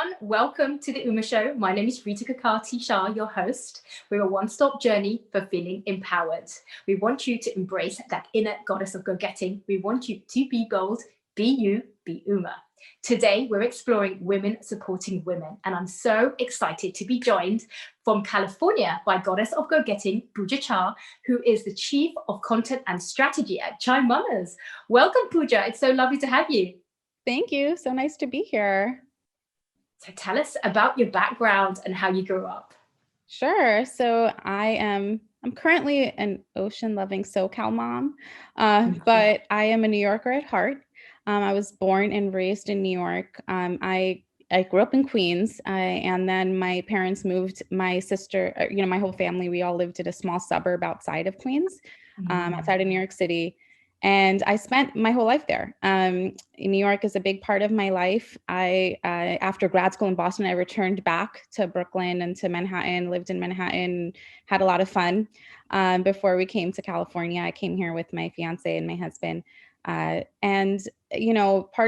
everyone. Welcome to the Uma Show. My name is Rita Kakati-Shah, your host. We're a one-stop journey for feeling empowered. We want you to embrace that inner goddess of go-getting. We want you to be bold, be you, be Uma. Today, we're exploring women supporting women, and I'm so excited to be joined from California by Goddess of Go-Getting, Puja Shah, who is the Chief of Content and Strategy at Chai Mommas. Welcome, Puja. It's so lovely to have you. Thank you. So nice to be here. So tell us about your background and how you grew up. Sure. So I'm currently an ocean-loving SoCal mom, but I am a New Yorker at heart. I was born and raised in New York. I grew up in Queens, and then my parents moved. My sister, my whole family, we all lived in a small suburb outside of Queens, outside of New York City. And I spent my whole life there. New York is a big part of my life. After grad school in Boston, I returned back to Brooklyn and to Manhattan, lived in Manhattan, had a lot of fun. Before we came to California, I came here with my fiance and my husband. Part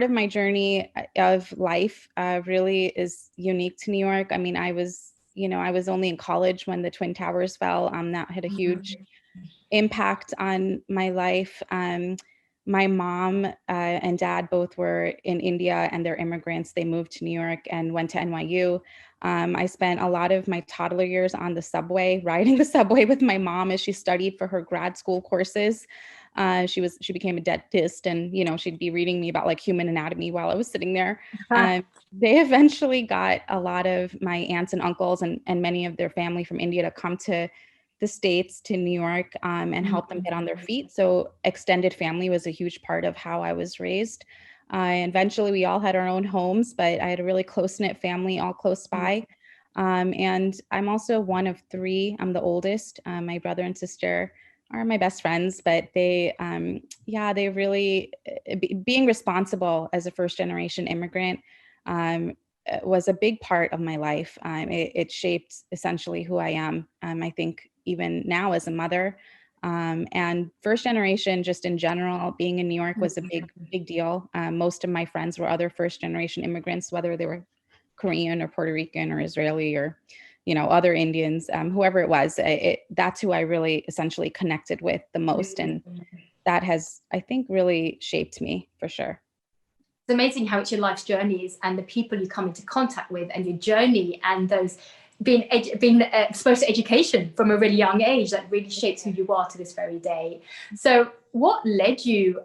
of my journey of life really is unique to New York. I mean, I was only in college when the Twin Towers fell. That had a huge impact on my life. My mom and dad both were in India, and they're immigrants. They moved to New York and went to NYU. I spent a lot of my toddler years on the subway, riding the subway with my mom as she studied for her grad school courses. She became a dentist, and she'd be reading me about like human anatomy while I was sitting there. They eventually got a lot of my aunts and uncles and many of their family from India to come to the States, to New York, and help them get on their feet. So extended family was a huge part of how I was raised. Eventually we all had our own homes, but I had a really close-knit family all close by. And I'm also one of three. I'm the oldest. My brother and sister are my best friends, but they really, being responsible as a first generation immigrant was a big part of my life. It shaped essentially who I am. I think even now as a mother, and first generation, just in general, being in New York was a big deal. Most of my friends were other first generation immigrants, whether they were Korean or Puerto Rican or Israeli or, other Indians, whoever it was. That's who I really essentially connected with the most. And that has, I think, really shaped me for sure. It's amazing how it's your life's journeys and the people you come into contact with and your journey and those being exposed to education from a really young age that really shapes who you are to this very day. So what led you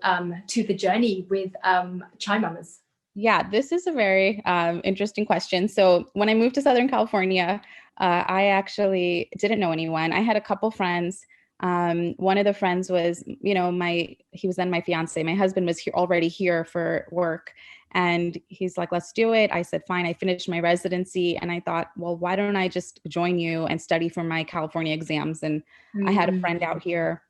to the journey with Chai Mommas? Yeah, this is a very interesting question. So when I moved to Southern California, I actually didn't know anyone. I had a couple friends. One of the friends was, he was then my fiance. My husband was already here for work. And he's like, let's do it. I said, fine. I finished my residency. And I thought, well, why don't I just join you and study for my California exams? And I had a friend out here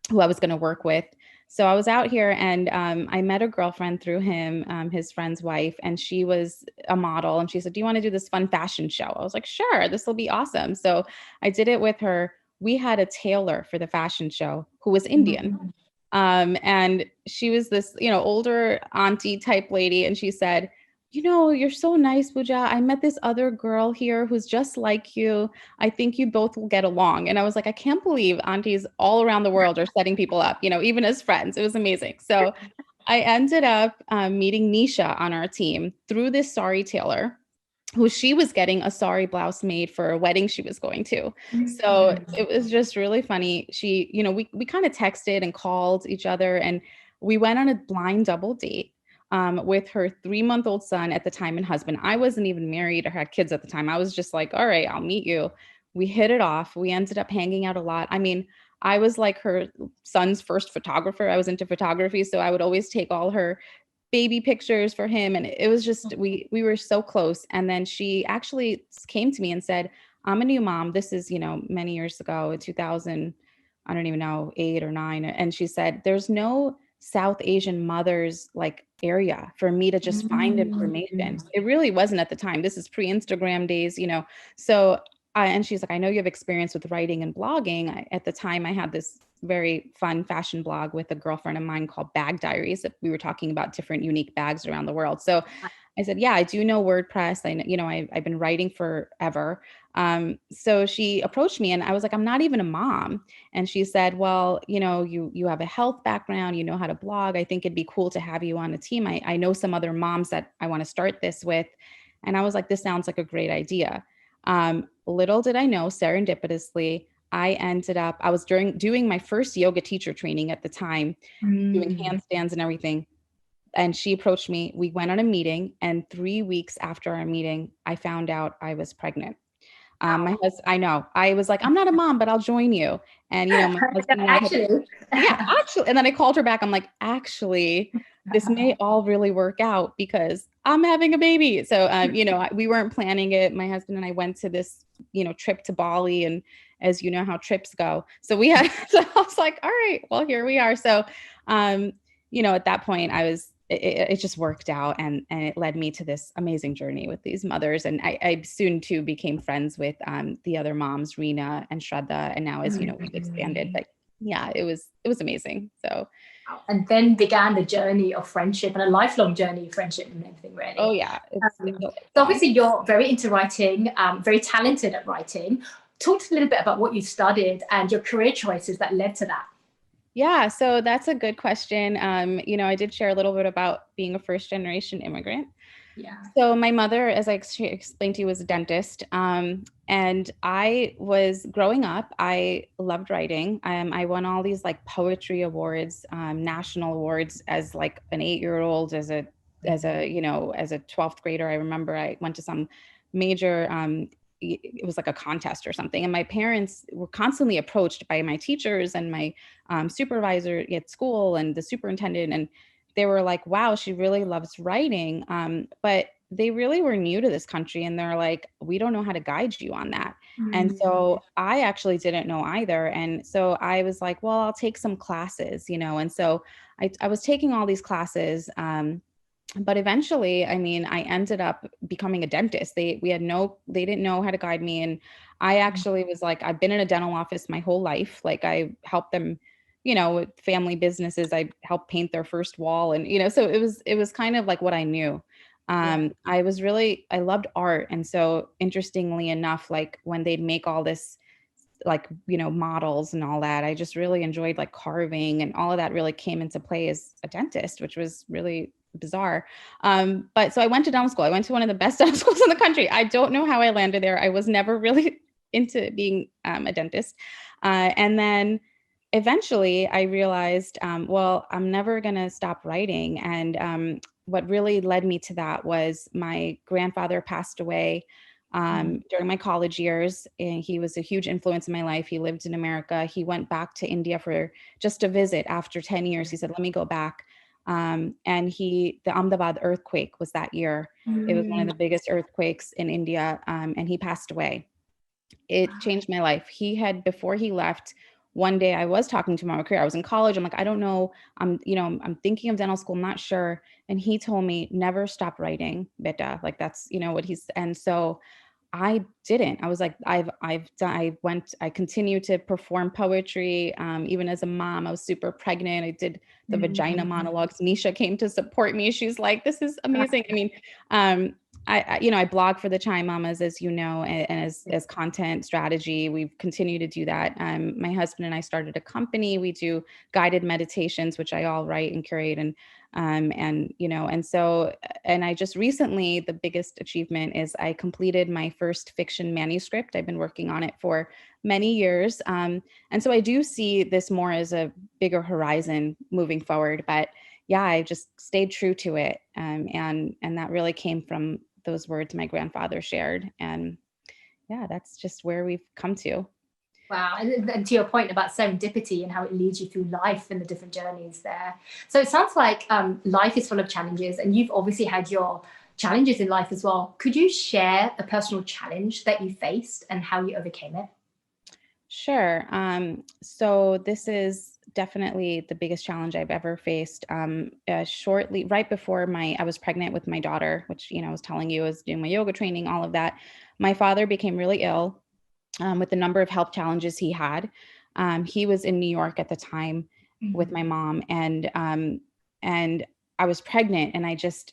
who I was going to work with. So I was out here and I met a girlfriend through him, his friend's wife, and she was a model. And she said, do you want to do this fun fashion show? I was like, sure, this will be awesome. So I did it with her. We had a tailor for the fashion show who was Indian. And she was this, older auntie type lady. And she said, you're so nice, Puja. I met this other girl here who's just like you. I think you both will get along. And I was like, I can't believe aunties all around the world are setting people up, even as friends. It was amazing. So I ended up meeting Nisha on our team through this sari tailor, who she was getting a sari blouse made for a wedding she was going to. So it was just really funny. She, we kind of texted and called each other, and we went on a blind double date with her 3-month-old son at the time and husband. I wasn't even married or had kids at the time. I was just like, all right, I'll meet you. We hit it off. We ended up hanging out a lot. I mean, I was like her son's first photographer. I was into photography, so I would always take all her baby pictures for him. And it was just, we were so close. And then she actually came to me and said, I'm a new mom. This is, many years ago, in 2000, I don't even know, 8 or 9. And she said, there's no South Asian mothers like area for me to just find information. It really wasn't at the time. This is pre-Instagram days, So, and she's like, I know you have experience with writing and blogging. At the time, I had this very fun fashion blog with a girlfriend of mine called Bag Diaries. That we were talking about different unique bags around the world. So I said, yeah, I do know WordPress. I've been writing forever. So she approached me and I was like, I'm not even a mom. And she said, well, you have a health background, you know how to blog. I think it'd be cool to have you on a team. I know some other moms that I want to start this with. And I was like, this sounds like a great idea. Little did I know, serendipitously, I was doing my first yoga teacher training at the time, doing handstands and everything. And she approached me. We went on a meeting, and 3 weeks after our meeting, I found out I was pregnant. My Wow. husband, I know, I was like, I'm not a mom, but I'll join you. And, my husband and I had, Actually. yeah, actually, and then I called her back. I'm like, actually, this may all really work out because I'm having a baby. So, we weren't planning it. My husband and I went to this, trip to Bali, and as you know how trips go. So so I was like, all right, well, here we are. So, at that point it just worked out, and it led me to this amazing journey with these mothers. And I soon too became friends with the other moms, Rena and Shraddha. And now, as you know, we've expanded, but yeah, it was amazing. So, and then began the journey of friendship, and a lifelong journey of friendship and everything, really. oh yeah, So obviously you're very into writing, very talented at writing. Talk a little bit about what you studied and your career choices that led to that. Yeah, so that's a good question. I did share a little bit about being a first generation immigrant. Yeah. So my mother, as I explained to you, was a dentist. And I was growing up, I loved writing. I won all these like poetry awards, national awards as like an 8-year-old, as a 12th grader. I remember I went to some major, it was like a contest or something. And my parents were constantly approached by my teachers and my supervisor at school and the superintendent. And they were like, wow, she really loves writing. But they really were new to this country, and they're like, we don't know how to guide you on that. And so I actually didn't know either. And so I was like, well, I'll take some classes, and so I was taking all these classes. But eventually, I mean, I ended up becoming a dentist. They didn't know how to guide me. And I actually was like, I've been in a dental office my whole life. Like, I helped them, with family businesses. I helped paint their first wall. And, so it was kind of like what I knew. I loved art. And so interestingly enough, like when they'd make all this, like, models and all that, I just really enjoyed like carving, and all of that really came into play as a dentist, which was really bizarre. But so I went to dental school. I went to one of the best dental schools in the country. I don't know how I landed there. I was never really into being a dentist. And then eventually I realized, well, I'm never going to stop writing. And what really led me to that was my grandfather passed away during my college years. And he was a huge influence in my life. He lived in America. He went back to India for just to visit after 10 years. He said, let me go back. And the Ahmedabad earthquake was that year. It was one of the biggest earthquakes in India. And he passed away. It changed my life. Before he left, one day I was talking to my career. I was in college. I'm like, I don't know. I'm thinking of dental school, not sure. And he told me, never stop writing, beta. Like that's, what and so I didn't. I was like, I continued to perform poetry. Even as a mom, I was super pregnant. I did the vagina monologues. Nisha came to support me. She's like, this is amazing. I mean, I blog for the Chai Mommas, as you know, and as content strategy. We've continued to do that. My husband and I started a company. We do guided meditations, which I all write and curate. And I just recently, the biggest achievement is I completed my first fiction manuscript. I've been working on it for many years. And so I do see this more as a bigger horizon moving forward. But yeah, I just stayed true to it. And that really came from those words my grandfather shared. And yeah, that's just where we've come to. Wow. And to your point about serendipity and how it leads you through life and the different journeys there. So it sounds like life is full of challenges, and you've obviously had your challenges in life as well. Could you share a personal challenge that you faced and how you overcame it? Sure. So this is definitely the biggest challenge I've ever faced. Shortly, right before I was pregnant with my daughter, which, I was telling you, I was doing my yoga training, all of that. My father became really ill with the number of health challenges he had. He was in New York at the time with my mom, and I was pregnant, and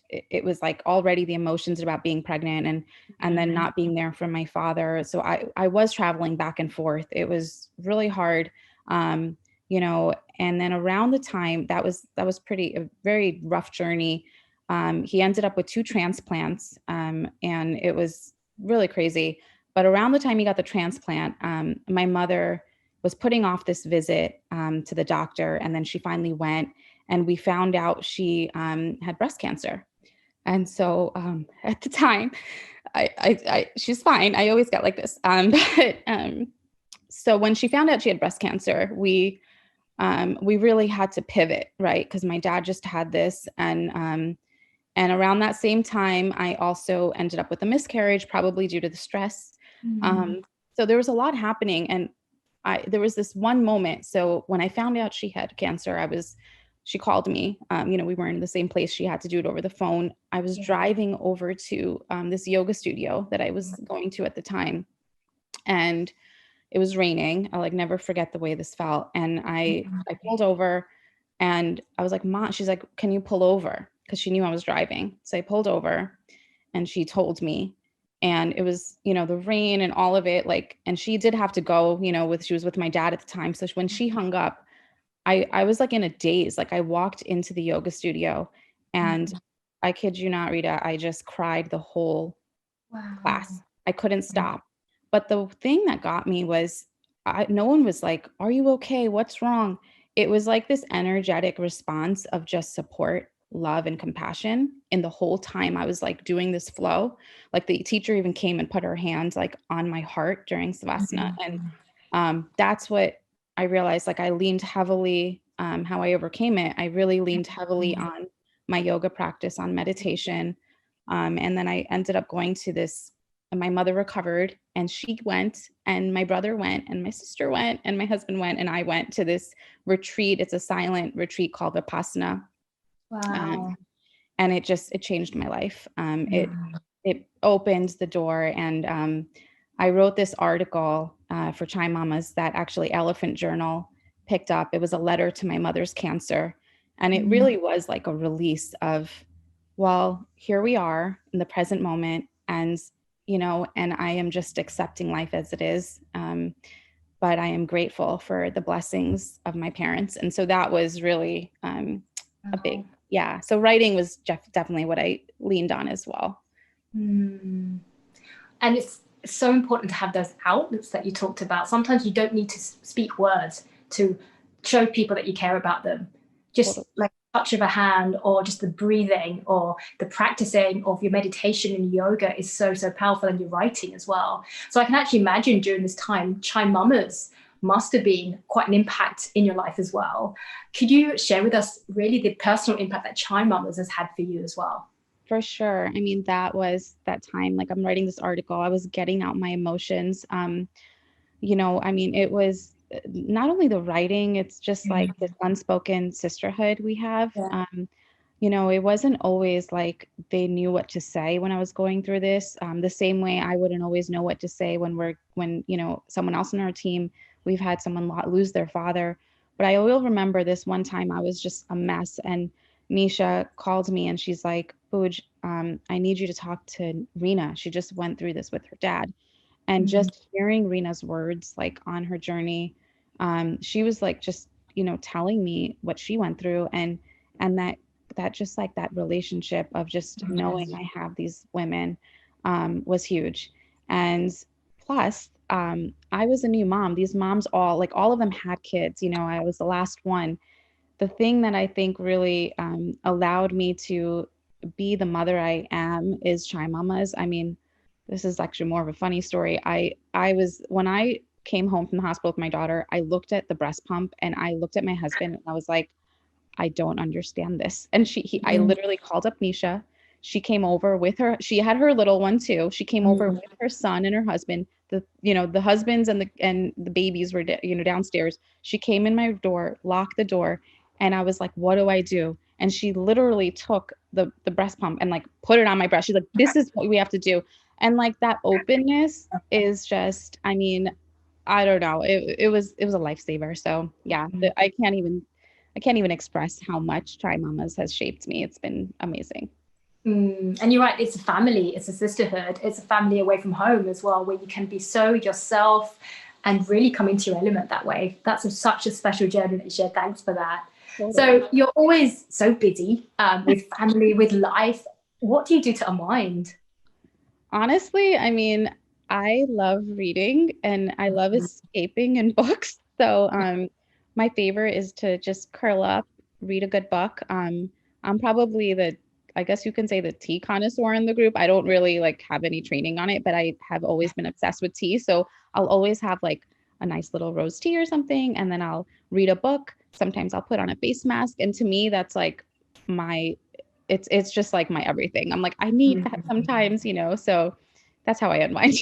it was like already the emotions about being pregnant, and then not being there for my father. So I was traveling back and forth. It was really hard. Um, and then around the time that was a very rough journey. He ended up with 2 transplants, and it was really crazy. But around the time he got the transplant, my mother was putting off this visit to the doctor, and then she finally went, and we found out she had breast cancer. And so at the time, she's fine. I always get like this. So when she found out she had breast cancer, we really had to pivot, right? Because my dad just had this, and around that same time, I also ended up with a miscarriage, probably due to the stress. So there was a lot happening, and there was this one moment. So when I found out she had cancer, she called me. We weren't in the same place. She had to do it over the phone. I was driving over to this yoga studio that I was going to at the time, and it was raining. I'll like never forget the way this felt. And I pulled over, and I was like, Mom, she's like, can you pull over? Because she knew I was driving. So I pulled over, and she told me, and it was, the rain and all of it, like, and she did have to go, she was with my dad at the time. So when she hung up, I was like in a daze. Like I walked into the yoga studio, and I kid you not, Rita, I just cried the whole class. I couldn't stop. But the thing that got me was no one was like, are you okay? What's wrong? It was like this energetic response of just support, love, and compassion. And the whole time I was like doing this flow, like the teacher even came and put her hand like on my heart during Savasana. And that's what I realized. Like I leaned heavily, how I overcame it. I really leaned heavily on my yoga practice, on meditation. And then I ended up going to this, and my mother recovered, and she went, and my brother went, and my sister went, and my husband went, and I went to this retreat. It's a silent retreat called Vipassana. Wow. And it changed my life. It opened the door, and I wrote this article for Chai Mommas that actually Elephant Journal picked up. It was a letter to my mother's cancer, and it really was like a release of, well, here we are in the present moment, and and I am just accepting life as it is. But I am grateful for the blessings of my parents, and so that was really a big. Yeah. So writing was definitely what I leaned on as well. And it's so important to have those outlets that you talked about. Sometimes you don't need to speak words to show people that you care about them. Just like a touch of a hand, or just the breathing, or the practicing of your meditation and yoga is so, so powerful, and your writing as well. So I can actually imagine during this time, Chai Mommas must have been quite an impact in your life as well. Could you share with us really the personal impact that Chai Mommas has had for you as well? For sure. I mean, that was that time, like I'm writing this article, I was getting out my emotions. I mean, it was not only the writing, it's just like this unspoken sisterhood we have. It wasn't always like they knew what to say when I was going through this. The same way I wouldn't always know what to say when someone else in our team, we've had someone lose their father. But I will remember this one time I was just a mess, and Nisha called me, and she's like, Puj, I need you to talk to Rena. She just went through this with her dad. And just hearing Rena's words, like on her journey, she was like, just, telling me what she went through, and that just like that relationship of just knowing I have these women, was huge. And plus, I was a new mom. These moms all of them had kids, I was the last one. The thing that I think really allowed me to be the mother I am is Chai Mommas. I mean, this is actually more of a funny story. When I came home from the hospital with my daughter, I looked at the breast pump, and I looked at my husband, and I was like, I don't understand this. And I literally called up Nisha. She came over with she had her little one too. She came over with her son and her husband. The husbands and the babies were, downstairs. She came in my door, locked the door, and I was like, what do I do? And she literally took the breast pump and like put it on my breast. She's like, this is what we have to do. And like that openness is just, I mean, I don't know. It was a lifesaver. So yeah, I I can't even express how much Chai Mommas has shaped me. It's been amazing. And you're right, it's a family, it's a sisterhood, it's a family away from home as well, where you can be so yourself and really come into your element that way. That's such a special journey that you shared. Thanks for that. Totally. So you're always so busy with family, with life. What do you do to unwind? Honestly, I mean, I love reading and I love escaping in books. So my favorite is to just curl up, read a good book. I'm probably I guess you can say the tea connoisseur in the group. I don't really like have any training on it, but I have always been obsessed with tea. So I'll always have like a nice little rose tea or something, and then I'll read a book. Sometimes I'll put on a face mask. And to me, that's like my it's just like my everything. I'm like, I need that sometimes, so that's how I unwind.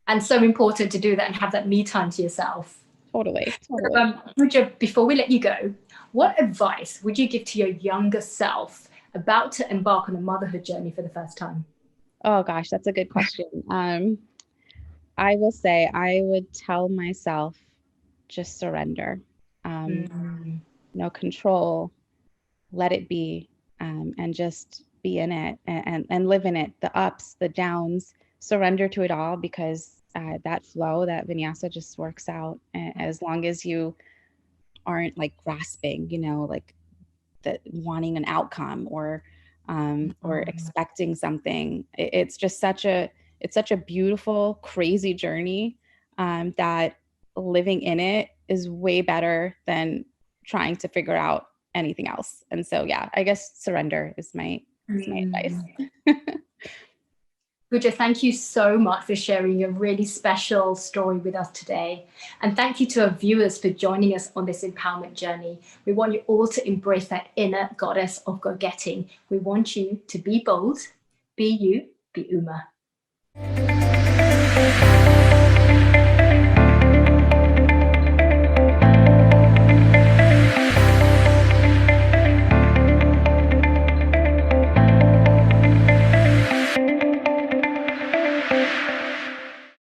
And so important to do that and have that me time to yourself. Totally. Puja, before we let you go, what advice would you give to your younger self about to embark on a motherhood journey for the first time? Oh gosh, that's a good question. I will say I would tell myself just surrender. No control, let it be, and just be in it and live in it, the ups, the downs, surrender to it all, because that flow, that vinyasa just works out as long as you aren't like grasping, like wanting an outcome or expecting something. It's just such a beautiful, crazy journey that living in it is way better than trying to figure out anything else. And so, yeah, I guess surrender is my advice. Puja, thank you so much for sharing your really special story with us today. And thank you to our viewers for joining us on this empowerment journey. We want you all to embrace that inner goddess of go-getting. We want you to be bold, be you, be Uma.